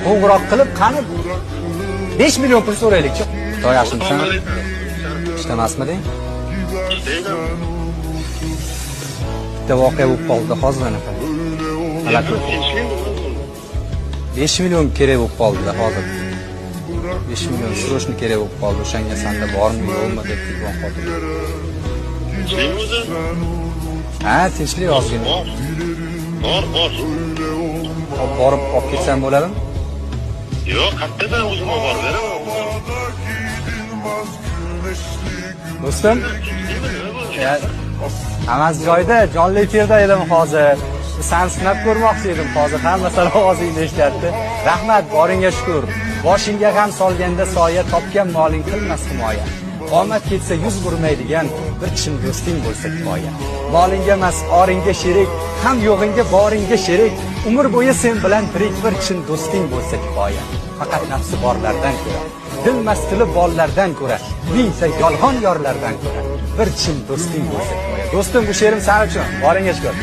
Qo'ng'iroq qilib, qani 5 million pul so'raylik-chi. Xudo yaxshimisan? Ishtamasmiding? Bitta voqea bo'lib qoldi hozir anaqa. Halak. 5 million kerak bo'lib qoldi hozir. 5 million srochni kerak bo'lib qoldi. O'shanga senda bormi, yo'qmi deb telefon qildim. Ha, tinchlik ozgina. Bor. Borib olib ketsam bo'ladimi? Yo'q, qayerdan o'zim olib beraman. Do'stim, hammasi joyida, jonli efirda edim hozir. Seni sinab ko'rmoqchi edim hozir. Hammalar ovozingni eshityapti. Rahmat, boringga shukr. Boshingga ham solganda soya, topgan moling qilmas himoya. Omad ketsa yuz burmaydigan bir chin do'sting bo'lsa kifoya. Molingga emas, oringga sherik, ham yo'g'ingga boringga sherik. Umr bo'yi sen bilan tirik bir chin do'sting bo'lsa kifoya. Faqat nafsi borlardan ko'ra, dil mastili bollardan ko'ra, mingta yolg'on yorlardan ko'ra bir chin do'sting bo'lsa kifoya. Do'stim, bu she'rim sen uchun. Boringga shukr.